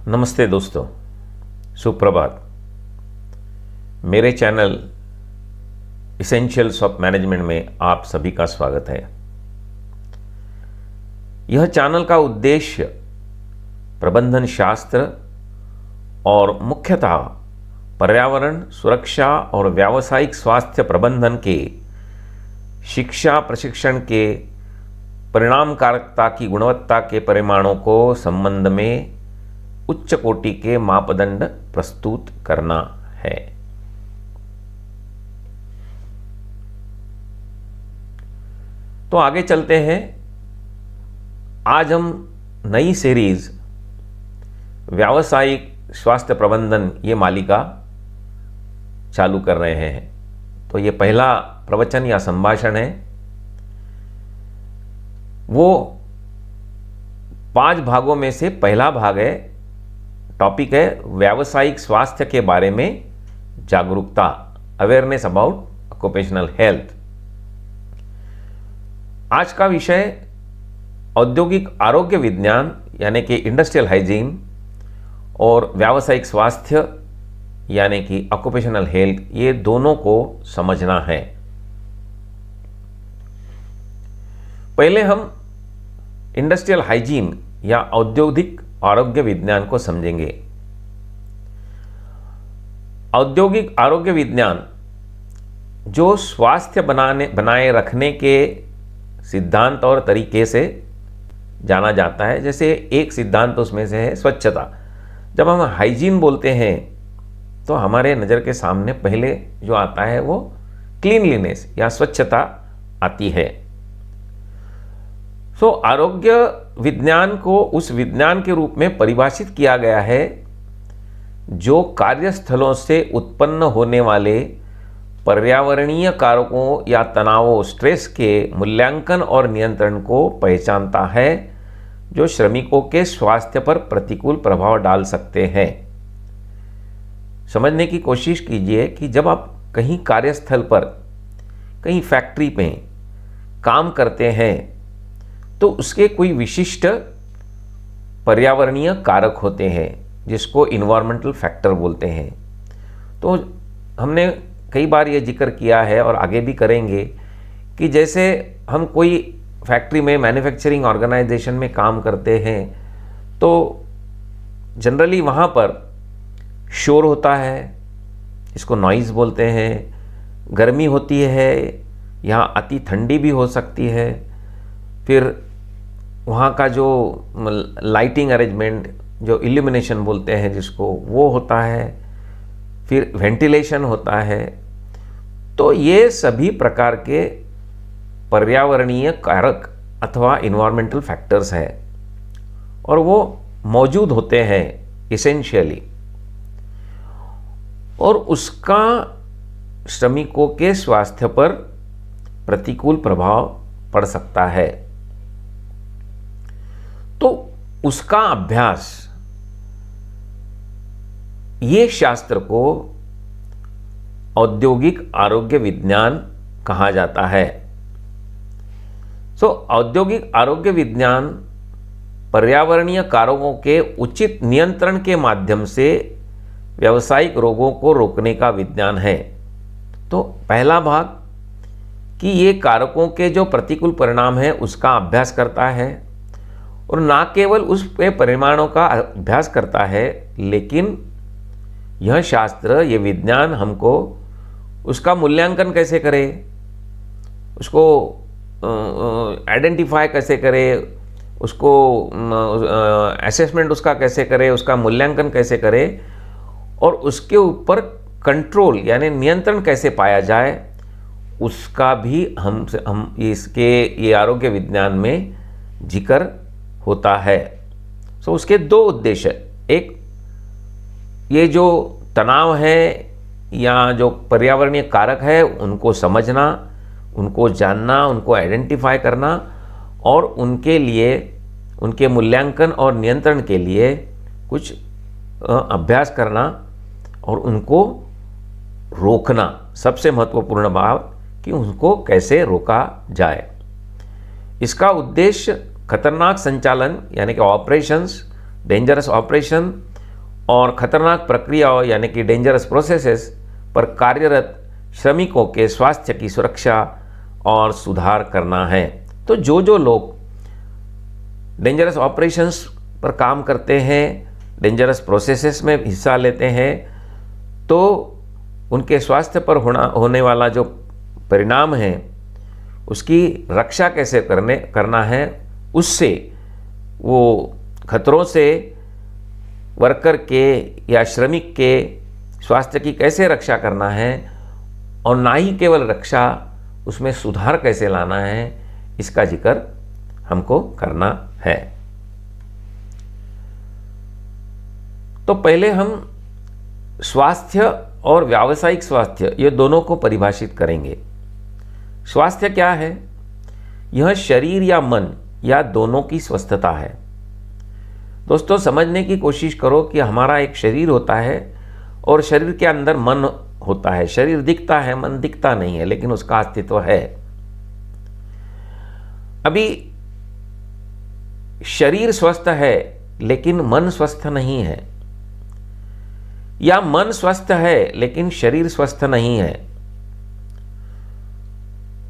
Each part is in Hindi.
नमस्ते दोस्तों, सुप्रभात। मेरे चैनल इसेंशियल्स ऑफ मैनेजमेंट में आप सभी का स्वागत है। यह चैनल का उद्देश्य प्रबंधन शास्त्र और मुख्यतः पर्यावरण सुरक्षा और व्यावसायिक स्वास्थ्य प्रबंधन के शिक्षा प्रशिक्षण के परिणामकारकता की गुणवत्ता के परिमाणों को संबंध में उच्च कोटि के मापदंड प्रस्तुत करना है। तो आगे चलते हैं। आज हम नई सीरीज व्यावसायिक स्वास्थ्य प्रबंधन ये मालिका चालू कर रहे हैं। तो ये पहला प्रवचन या संभाषण है। वो 5 भागों में से पहला भाग है। टॉपिक है व्यावसायिक स्वास्थ्य के बारे में जागरूकता, अवेयरनेस अबाउट ऑक्यूपेशनल हेल्थ। आज का विषय औद्योगिक आरोग्य विज्ञान यानी कि इंडस्ट्रियल हाइजीन और व्यावसायिक स्वास्थ्य यानी कि ऑक्यूपेशनल हेल्थ, ये दोनों को समझना है। पहले हम इंडस्ट्रियल हाइजीन या औद्योगिक आरोग्य विज्ञान को समझेंगे। औद्योगिक आरोग्य विज्ञान जो स्वास्थ्य बनाए रखने के सिद्धांत और तरीके से जाना जाता है। जैसे एक सिद्धांत उसमें से है स्वच्छता। जब हम हाइजीन बोलते हैं तो हमारे नज़र के सामने पहले जो आता है वो क्लीनलीनेस या स्वच्छता आती है। सो आरोग्य विज्ञान को उस विज्ञान के रूप में परिभाषित किया गया है जो कार्यस्थलों से उत्पन्न होने वाले पर्यावरणीय कारकों या तनावों स्ट्रेस के मूल्यांकन और नियंत्रण को पहचानता है, जो श्रमिकों के स्वास्थ्य पर प्रतिकूल प्रभाव डाल सकते हैं। समझने की कोशिश कीजिए कि जब आप कहीं कार्यस्थल पर, कहीं फैक्ट्री में काम करते हैं तो उसके कोई विशिष्ट पर्यावरणीय कारक होते हैं जिसको इन्वायरमेंटल फैक्टर बोलते हैं। तो हमने कई बार ये जिक्र किया है और आगे भी करेंगे कि जैसे हम कोई फैक्ट्री में मैन्युफैक्चरिंग ऑर्गेनाइजेशन में काम करते हैं तो जनरली वहाँ पर शोर होता है, इसको नॉइज़ बोलते हैं। गर्मी होती है, यहाँ अति ठंडी भी हो सकती है। फिर वहाँ का जो लाइटिंग अरेंजमेंट, जो इल्यूमिनेशन बोलते हैं जिसको, वो होता है। फिर वेंटिलेशन होता है। तो ये सभी प्रकार के पर्यावरणीय कारक अथवा इन्वायरमेंटल फैक्टर्स हैं और वो मौजूद होते हैं इसेंशियली, और उसका श्रमिकों के स्वास्थ्य पर प्रतिकूल प्रभाव पड़ सकता है। तो उसका अभ्यास, ये शास्त्र को औद्योगिक आरोग्य विज्ञान कहा जाता है। औद्योगिक आरोग्य विज्ञान पर्यावरणीय कारकों के उचित नियंत्रण के माध्यम से व्यावसायिक रोगों को रोकने का विज्ञान है। तो पहला भाग कि ये कारकों के जो प्रतिकूल परिणाम है उसका अभ्यास करता है, और ना केवल उस पे परिमाणों का अभ्यास करता है, लेकिन यह शास्त्र, ये विज्ञान हमको उसका मूल्यांकन कैसे करे, उसको आइडेंटिफाई कैसे करे, उसको असेसमेंट उसका कैसे करे, उसका मूल्यांकन कैसे करे, और उसके ऊपर कंट्रोल यानी नियंत्रण कैसे पाया जाए, उसका भी हम इसके ये आरोग्य विज्ञान में जिक्र होता है। उसके 2 उद्देश्य, एक ये जो तनाव है या जो पर्यावरणीय कारक है उनको समझना, उनको जानना, उनको आइडेंटिफाई करना, और उनके लिए, उनके मूल्यांकन और नियंत्रण के लिए कुछ अभ्यास करना और उनको रोकना। सबसे महत्वपूर्ण बात कि उनको कैसे रोका जाए। इसका उद्देश्य खतरनाक संचालन यानी कि ऑपरेशंस, डेंजरस ऑपरेशन और खतरनाक प्रक्रियाओं यानी कि डेंजरस प्रोसेसेस पर कार्यरत श्रमिकों के स्वास्थ्य की सुरक्षा और सुधार करना है। तो जो जो लोग डेंजरस ऑपरेशंस पर काम करते हैं, डेंजरस प्रोसेसेस में हिस्सा लेते हैं, तो उनके स्वास्थ्य पर होने वाला जो परिणाम है उसकी रक्षा कैसे करना है, उससे वो खतरों से वर्कर के या श्रमिक के स्वास्थ्य की कैसे रक्षा करना है, और ना ही केवल रक्षा, उसमें सुधार कैसे लाना है, इसका जिक्र हमको करना है। तो पहले हम स्वास्थ्य और व्यावसायिक स्वास्थ्य ये दोनों को परिभाषित करेंगे। स्वास्थ्य क्या है? यह शरीर या मन या दोनों की स्वस्थता है। दोस्तों, समझने की कोशिश करो कि हमारा एक शरीर होता है और शरीर के अंदर मन होता है। शरीर दिखता है, मन दिखता नहीं है, लेकिन उसका अस्तित्व है। अभी शरीर स्वस्थ है लेकिन मन स्वस्थ नहीं है, या मन स्वस्थ है लेकिन शरीर स्वस्थ नहीं है,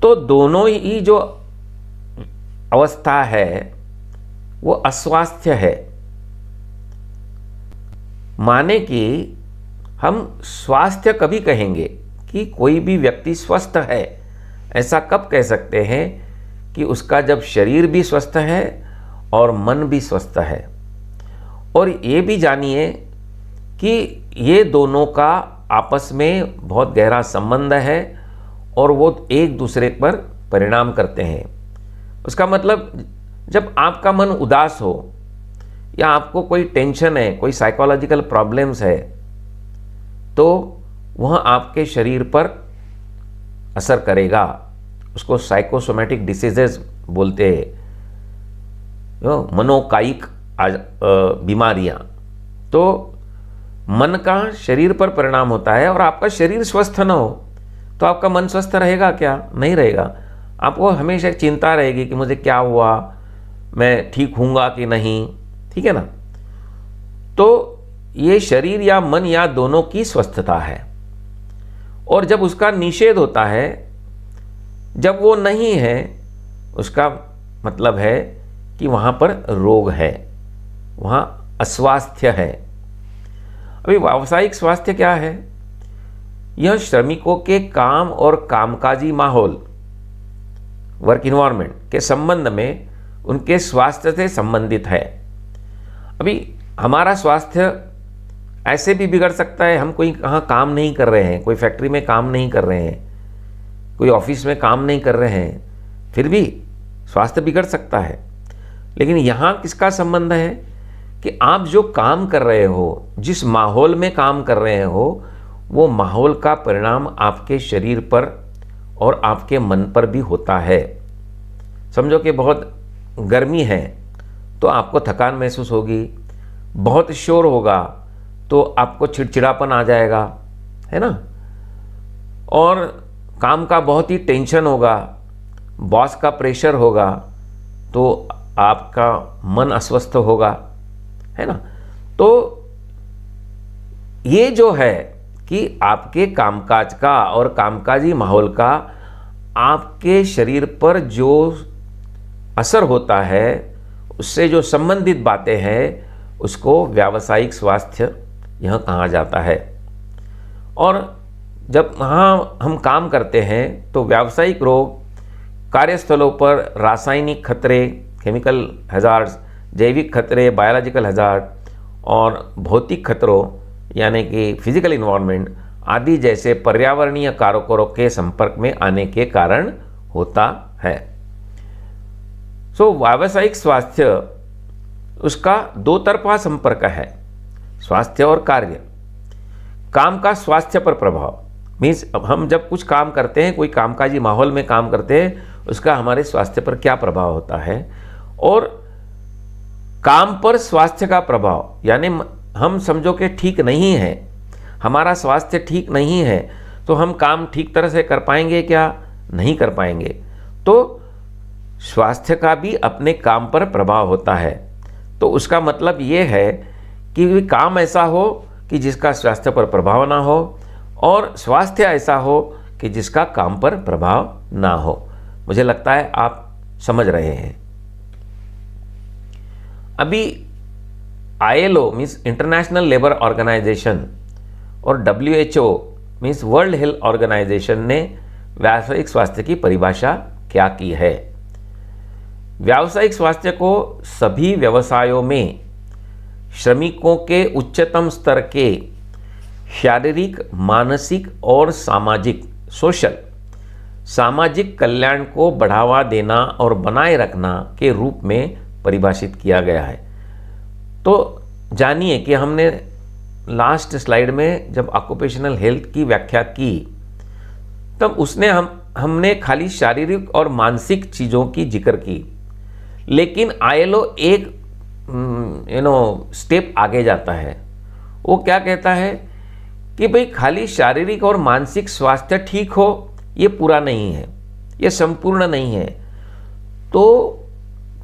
तो दोनों ही जो अवस्था है वो अस्वास्थ्य है। माने कि हम स्वास्थ्य कभी कहेंगे कि कोई भी व्यक्ति स्वस्थ है, ऐसा कब कह सकते हैं कि उसका जब शरीर भी स्वस्थ है और मन भी स्वस्थ है। और ये भी जानिए कि ये दोनों का आपस में बहुत गहरा संबंध है और वो एक दूसरे पर परिणाम करते हैं। उसका मतलब जब आपका मन उदास हो या आपको कोई टेंशन है, कोई साइकोलॉजिकल प्रॉब्लम्स है, तो वह आपके शरीर पर असर करेगा। उसको साइकोसोमैटिक डिसीजेस बोलते हैं, मनोकायिक बीमारियां। तो मन का शरीर पर परिणाम होता है, और आपका शरीर स्वस्थ न हो तो आपका मन स्वस्थ रहेगा क्या? नहीं रहेगा। आपको हमेशा चिंता रहेगी कि मुझे क्या हुआ, मैं ठीक हूँगा कि नहीं, ठीक है ना। तो ये शरीर या मन या दोनों की स्वस्थता है। और जब उसका निषेध होता है, जब वो नहीं है, उसका मतलब है कि वहाँ पर रोग है, वहाँ अस्वास्थ्य है। अभी व्यावसायिक स्वास्थ्य क्या है? यह श्रमिकों के काम और कामकाजी माहौल, वर्क इन्वायरमेंट के संबंध में उनके स्वास्थ्य से संबंधित है। अभी हमारा स्वास्थ्य ऐसे भी बिगड़ सकता है, हम कोई कहाँ काम नहीं कर रहे हैं, कोई फैक्ट्री में काम नहीं कर रहे हैं, कोई ऑफिस में काम नहीं कर रहे हैं, फिर भी स्वास्थ्य बिगड़ सकता है। लेकिन यहाँ किसका संबंध है कि आप जो काम कर रहे हो, जिस माहौल में काम कर रहे हो, वो माहौल का परिणाम आपके शरीर पर और आपके मन पर भी होता है। समझो कि बहुत गर्मी है तो आपको थकान महसूस होगी, बहुत शोर होगा तो आपको चिड़चिड़ापन आ जाएगा, है ना। और काम का बहुत ही टेंशन होगा, बॉस का प्रेशर होगा, तो आपका मन अस्वस्थ होगा, है ना। तो ये जो है कि आपके कामकाज का और कामकाजी माहौल का आपके शरीर पर जो असर होता है, उससे जो संबंधित बातें हैं, उसको व्यावसायिक स्वास्थ्य यह कहा जाता है। और जब वहाँ हम काम करते हैं तो व्यावसायिक रोग, कार्यस्थलों पर रासायनिक खतरे, केमिकल हजार्ड्स, जैविक खतरे, बायोलॉजिकल हजार्ड, और भौतिक खतरों यानी कि फिजिकल इन्वायरमेंट आदि जैसे पर्यावरणीय कारकों के संपर्क में आने के कारण होता है। व्यावसायिक स्वास्थ्य उसका दो तरफा संपर्क है, स्वास्थ्य और कार्य। काम का स्वास्थ्य पर प्रभाव मीन्स हम जब कुछ काम करते हैं, कोई कामकाजी माहौल में काम करते हैं, उसका हमारे स्वास्थ्य पर क्या प्रभाव होता है। और काम पर स्वास्थ्य का प्रभाव यानी हम समझो कि ठीक नहीं है, हमारा स्वास्थ्य ठीक नहीं है, तो हम काम ठीक तरह से कर पाएंगे क्या? नहीं कर पाएंगे। तो स्वास्थ्य का भी अपने काम पर प्रभाव होता है। तो उसका मतलब ये है कि काम ऐसा हो कि जिसका स्वास्थ्य पर प्रभाव ना हो, और स्वास्थ्य ऐसा हो कि जिसका काम पर प्रभाव ना हो। मुझे लगता है आप समझ रहे हैं। अभी ILO means international labour organization और WHO means world health organization ने व्यावसायिक स्वास्थ्य की परिभाषा क्या की है। व्यावसायिक स्वास्थ्य को सभी व्यवसायों में श्रमिकों के उच्चतम स्तर के शारीरिक, मानसिक और सामाजिक कल्याण को बढ़ावा देना और बनाए रखना के रूप में परिभाषित किया गया है। तो जानिए कि हमने लास्ट स्लाइड में जब ऑक्यूपेशनल हेल्थ की व्याख्या की, तब उसने हमने खाली शारीरिक और मानसिक चीज़ों की जिक्र की, लेकिन ILO एक स्टेप आगे जाता है। वो क्या कहता है कि भाई खाली शारीरिक और मानसिक स्वास्थ्य ठीक हो ये पूरा नहीं है, ये संपूर्ण नहीं है। तो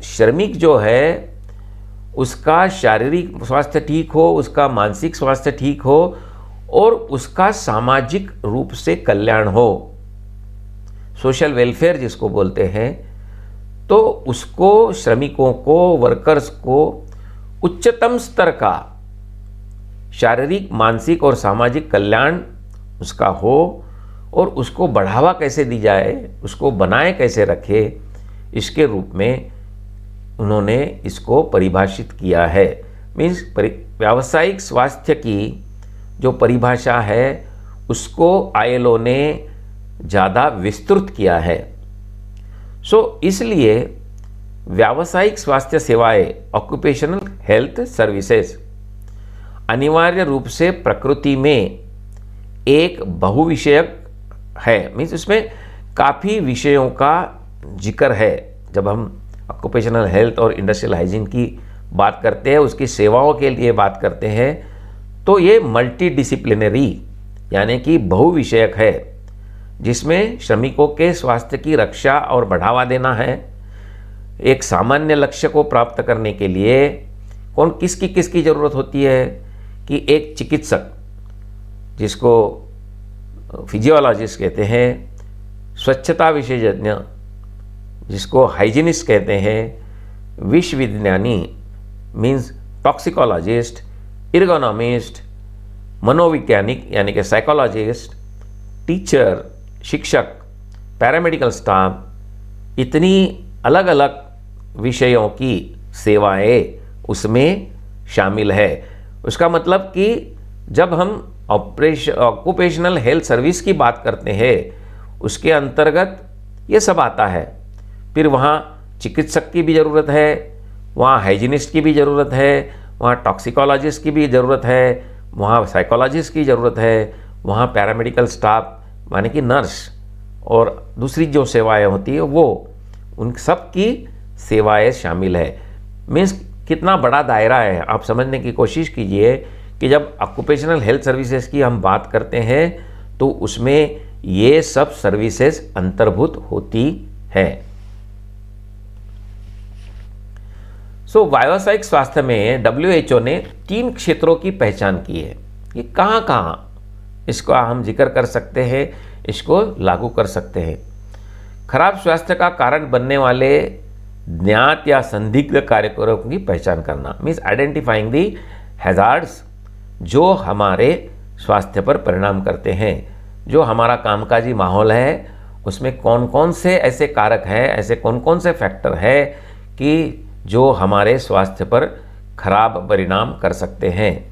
श्रमिक जो है उसका शारीरिक स्वास्थ्य ठीक हो, उसका मानसिक स्वास्थ्य ठीक हो और उसका सामाजिक रूप से कल्याण हो, सोशल वेलफेयर जिसको बोलते हैं, तो उसको श्रमिकों को, वर्कर्स को उच्चतम स्तर का शारीरिक, मानसिक और सामाजिक कल्याण उसका हो और उसको बढ़ावा कैसे दी जाए, उसको बनाए कैसे रखे, इसके रूप में उन्होंने इसको परिभाषित किया है। मीन्स व्यावसायिक स्वास्थ्य की जो परिभाषा है उसको ILO ने ज़्यादा विस्तृत किया है। इसलिए व्यावसायिक स्वास्थ्य सेवाएं, ऑक्यूपेशनल हेल्थ सर्विसेज, अनिवार्य रूप से प्रकृति में एक बहुविषयक है। मीन्स उसमें काफ़ी विषयों का जिक्र है। जब हम ऑक्यूपेशनल हेल्थ और इंडस्ट्रियल हाइजीन की बात करते हैं, उसकी सेवाओं के लिए बात करते हैं, तो ये मल्टीडिसिप्लिनरी यानी कि बहुविषयक है, जिसमें श्रमिकों के स्वास्थ्य की रक्षा और बढ़ावा देना है। एक सामान्य लक्ष्य को प्राप्त करने के लिए किसकी ज़रूरत होती है कि एक चिकित्सक, जिसको फिजियोलॉजिस्ट कहते हैं, स्वच्छता विशेषज्ञ जिसको हाइजीनिस्ट कहते हैं, विषय विज्ञानी मीन्स टॉक्सिकोलॉजिस्ट, इर्गोनॉमिस्ट, मनोवैज्ञानिक यानी कि साइकोलॉजिस्ट, टीचर, शिक्षक, पैरामेडिकल स्टाफ, इतनी अलग अलग विषयों की सेवाएं उसमें शामिल है। उसका मतलब कि जब हम ऑक्यूपेशनल हेल्थ सर्विस की बात करते हैं उसके अंतर्गत ये सब आता है। फिर वहाँ चिकित्सक की भी ज़रूरत है, वहाँ हाइजीनिस्ट की भी ज़रूरत है, वहाँ टॉक्सिकोलॉजिस्ट की भी ज़रूरत है, वहाँ साइकोलॉजिस्ट की ज़रूरत है, वहाँ पैरामेडिकल स्टाफ माने कि नर्स और दूसरी जो सेवाएं होती है वो उन सब की सेवाएं शामिल है। मीन्स कितना बड़ा दायरा है, आप समझने की कोशिश कीजिए कि जब ऑक्यूपेशनल हेल्थ सर्विसेज की हम बात करते हैं तो उसमें ये सब सर्विसेज अंतर्भूत होती हैं। व्यावसायिक स्वास्थ्य में WHO ने 3 क्षेत्रों की पहचान की है कि कहाँ कहाँ इसको हम जिक्र कर सकते हैं, इसको लागू कर सकते हैं। खराब स्वास्थ्य का कारण बनने वाले ज्ञात या संदिग्ध कार्यक्रमों की पहचान करना, मीन्स आइडेंटिफाइंग दी हैजार्ड्स जो हमारे स्वास्थ्य पर परिणाम करते हैं। जो हमारा कामकाजी माहौल है उसमें कौन कौन से ऐसे कारक हैं, ऐसे कौन कौन से फैक्टर हैं कि जो हमारे स्वास्थ्य पर खराब परिणाम कर सकते हैं।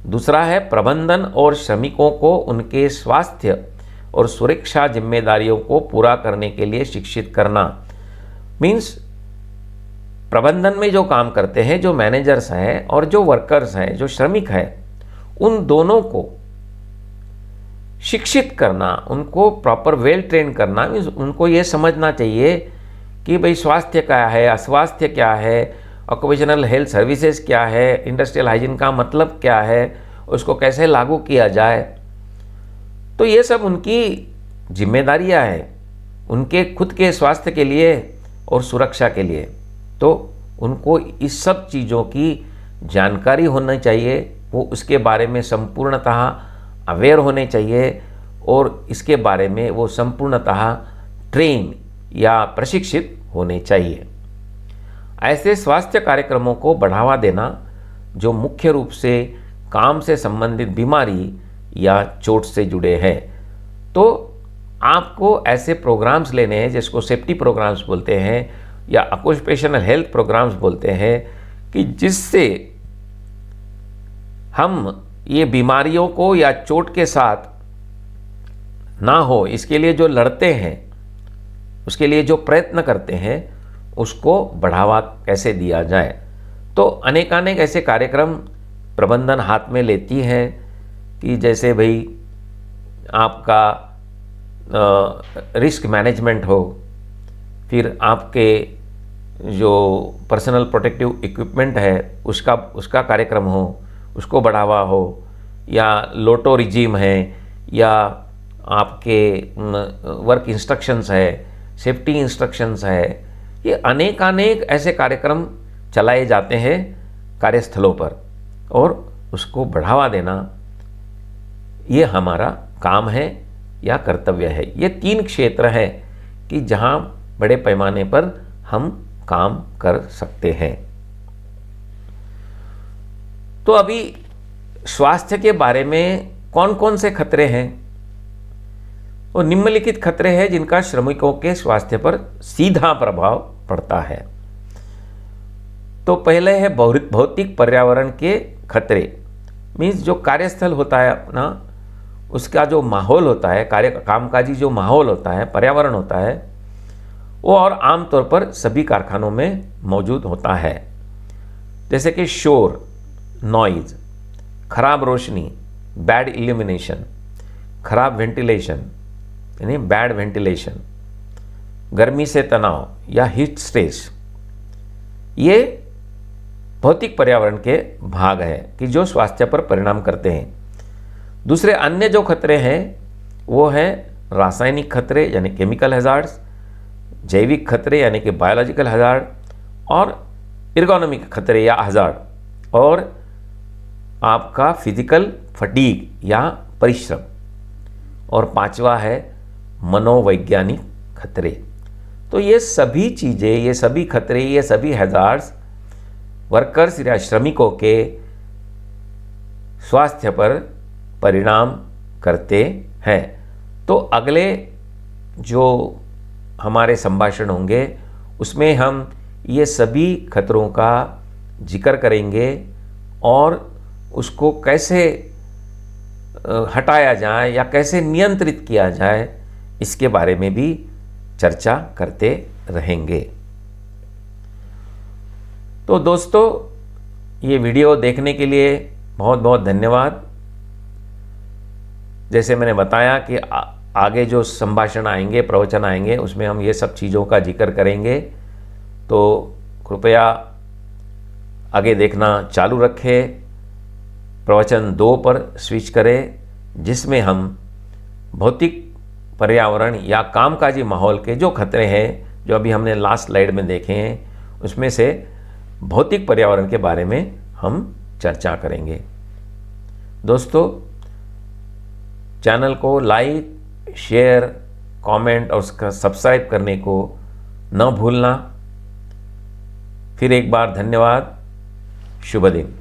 दूसरा है प्रबंधन और श्रमिकों को उनके स्वास्थ्य और सुरक्षा जिम्मेदारियों को पूरा करने के लिए शिक्षित करना। मीन्स प्रबंधन में जो काम करते हैं, जो मैनेजर्स हैं और जो वर्कर्स हैं, जो श्रमिक हैं, उन दोनों को शिक्षित करना, उनको प्रॉपर वेल ट्रेन करना। मीन्स उनको ये समझना चाहिए कि भाई स्वास्थ्य क्या है, अस्वास्थ्य क्या है, ऑक्यूपेशनल हेल्थ सर्विसेज क्या है, इंडस्ट्रियल हाइजीन का मतलब क्या है, उसको कैसे लागू किया जाए। तो ये सब उनकी जिम्मेदारियां हैं, उनके खुद के स्वास्थ्य के लिए और सुरक्षा के लिए। तो उनको इस सब चीज़ों की जानकारी होनी चाहिए, वो उसके बारे में संपूर्णतः अवेयर होने चाहिए और इसके बारे में वो संपूर्णतः ट्रेन या प्रशिक्षित होने चाहिए। ऐसे स्वास्थ्य कार्यक्रमों को बढ़ावा देना जो मुख्य रूप से काम से संबंधित बीमारी या चोट से जुड़े हैं, तो आपको ऐसे प्रोग्राम्स लेने हैं जिसको सेफ्टी प्रोग्राम्स बोलते हैं या ऑक्यूपेशनल हेल्थ प्रोग्राम्स बोलते हैं, कि जिससे हम ये बीमारियों को या चोट के साथ ना हो, इसके लिए जो लड़ते हैं, उसके लिए जो प्रयत्न करते हैं, उसको बढ़ावा कैसे दिया जाए। तो अनेकानेक ऐसे कार्यक्रम प्रबंधन हाथ में लेती है कि जैसे भाई आपका रिस्क मैनेजमेंट हो, फिर आपके जो पर्सनल प्रोटेक्टिव इक्विपमेंट है उसका कार्यक्रम हो, उसको बढ़ावा हो, या लोटो रिजीम है, या आपके वर्क इंस्ट्रक्शंस है, सेफ्टी इंस्ट्रक्शंस है, ये अनेकानेक ऐसे कार्यक्रम चलाए जाते हैं कार्यस्थलों पर, और उसको बढ़ावा देना ये हमारा काम है या कर्तव्य है। ये 3 क्षेत्र हैं कि जहाँ बड़े पैमाने पर हम काम कर सकते हैं। तो अभी स्वास्थ्य के बारे में कौन कौन से खतरे हैं? वो निम्नलिखित खतरे हैं जिनका श्रमिकों के स्वास्थ्य पर सीधा प्रभाव पड़ता है। तो पहले है भौतिक पर्यावरण के खतरे। मीन्स जो कार्यस्थल होता है अपना, उसका जो माहौल होता है, कामकाजी जो माहौल होता है, पर्यावरण होता है, वो और आमतौर पर सभी कारखानों में मौजूद होता है। जैसे कि शोर, नॉइज, खराब रोशनी, बैड इल्यूमिनेशन, खराब वेंटिलेशन यानी बैड वेंटिलेशन, गर्मी से तनाव या हीट स्ट्रेस, ये भौतिक पर्यावरण के भाग है कि जो स्वास्थ्य पर परिणाम करते हैं। दूसरे अन्य जो खतरे हैं वो हैं रासायनिक खतरे यानी केमिकल हैजार्ड्स, जैविक खतरे यानी कि बायोलॉजिकल हैजार्ड, और एर्गोनॉमिक खतरे या हैजार्ड, और आपका फिजिकल फटीग या परिश्रम, और 5वां है मनोवैज्ञानिक खतरे। तो ये सभी चीज़ें, ये सभी खतरे, ये सभी हैजार्ड्स वर्कर्स या श्रमिकों के स्वास्थ्य पर परिणाम करते हैं। तो अगले जो हमारे संभाषण होंगे उसमें हम ये सभी खतरों का जिक्र करेंगे और उसको कैसे हटाया जाए या कैसे नियंत्रित किया जाए, इसके बारे में भी चर्चा करते रहेंगे। तो दोस्तों, ये वीडियो देखने के लिए बहुत बहुत धन्यवाद। जैसे मैंने बताया कि आगे जो संभाषण आएंगे, प्रवचन आएंगे, उसमें हम ये सब चीज़ों का जिक्र करेंगे। तो कृपया आगे देखना चालू रखें। प्रवचन 2 पर स्विच करें, जिसमें हम भौतिक पर्यावरण या कामकाजी माहौल के जो खतरे हैं, जो अभी हमने लास्ट स्लाइड में देखे हैं, उसमें से भौतिक पर्यावरण के बारे में हम चर्चा करेंगे। दोस्तों, चैनल को लाइक, शेयर, कमेंट और उसका सब्सक्राइब करने को न भूलना। फिर एक बार धन्यवाद। शुभ दिन।